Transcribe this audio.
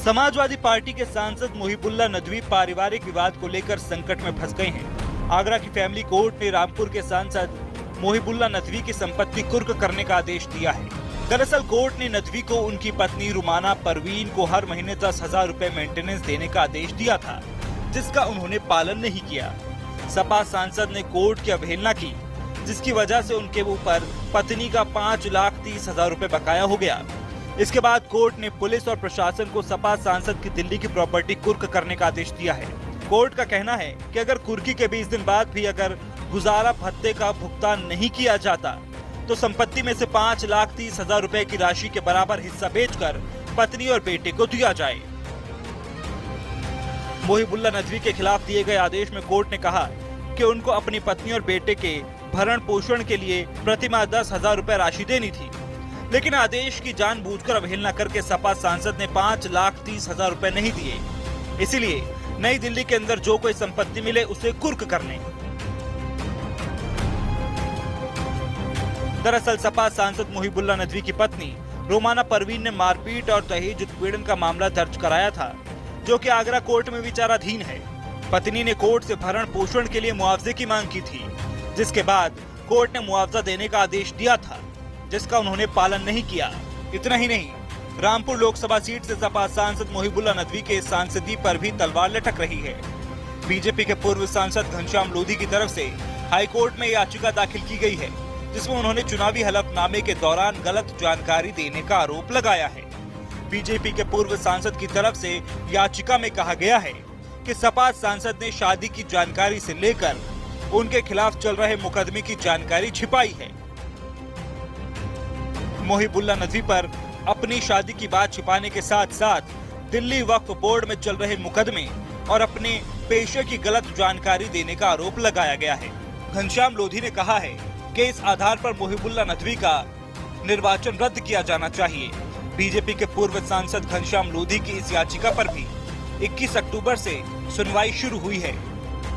Samajwadi party के सांसद मोहिबुल्लाह नदवी पारिवारिक विवाद को लेकर संकट में फंस गए हैं। आगरा की फैमिली कोर्ट ने रामपुर के सांसद मोहिबुल्लाह नदवी की संपत्ति कुर्क करने का आदेश दिया है। दरअसल कोर्ट ने नदवी को उनकी पत्नी रुमाना परवीन को हर महीने 10,000 रुपए मेंटेनेंस देने का आदेश दिया था, जिसका उन्होंने पालन नहीं किया। सपा सांसद ने कोर्ट की अवहेलना की, जिसकी वजह से उनके ऊपर पत्नी का 5,30,000 रुपए बकाया हो गया। इसके बाद कोर्ट ने पुलिस और प्रशासन को सपा सांसद की दिल्ली की प्रॉपर्टी कुर्क करने का आदेश दिया है। कोर्ट का कहना है कि अगर कुर्की के 20 दिन बाद भी अगर गुजारा भत्ते का भुगतान नहीं किया जाता तो संपत्ति में से 5,30,000 रुपए की राशि के बराबर हिस्सा बेचकर पत्नी और बेटे को दिया जाए। मोहिबुल्लाह नदवी के खिलाफ दिए गए आदेश में कोर्ट ने कहा कि उनको अपनी पत्नी और बेटे के भरण पोषण के लिए प्रतिमाह 10,000 रुपए राशि देनी थी, लेकिन आदेश की जानबूझकर अवहेलना करके सपा सांसद ने 5,30,000 रुपए नहीं दिए। इसीलिए नई दिल्ली के अंदर जो कोई संपत्ति मिले उसे कुर्क कर लें। दरअसल सपा सांसद मोहिबुल्लाह नदवी की पत्नी रुमाना परवीन ने मारपीट और दहेज उत्पीड़न का मामला दर्ज कराया था, जो कि आगरा कोर्ट में विचाराधीन है। पत्नी ने कोर्ट से भरण पोषण के लिए मुआवजे की मांग की थी, जिसके बाद कोर्ट ने मुआवजा देने का आदेश दिया था, जिसका उन्होंने पालन नहीं किया। इतना ही नहीं, रामपुर लोकसभा सीट से सपा सांसद मोहिबुल्लाह नदवी के सांसदी पर भी तलवार लटक रही है। बीजेपी के पूर्व सांसद घनश्याम लोधी की तरफ से हाईकोर्ट में याचिका दाखिल की गई है, जिसमें उन्होंने चुनावी हलफनामे के दौरान गलत जानकारी देने का आरोप लगाया है। बीजेपी के पूर्व सांसद की तरफ से याचिका में कहा गया है कि सपा सांसद ने शादी की जानकारी से लेकर उनके खिलाफ चल रहे मुकदमे की जानकारी छिपाई है। मोहिबुल्लाह नदवी पर अपनी शादी की बात छिपाने के साथ साथ दिल्ली वक्फ बोर्ड में चल रहे मुकदमे और अपने पेशे की गलत जानकारी देने का आरोप लगाया गया है। घनश्याम लोधी ने कहा है कि इस आधार पर मोहिबुल्लाह नदवी का निर्वाचन रद्द किया जाना चाहिए। बीजेपी के पूर्व सांसद घनश्याम लोधी की इस याचिका पर भी 21 अक्टूबर से सुनवाई शुरू हुई है।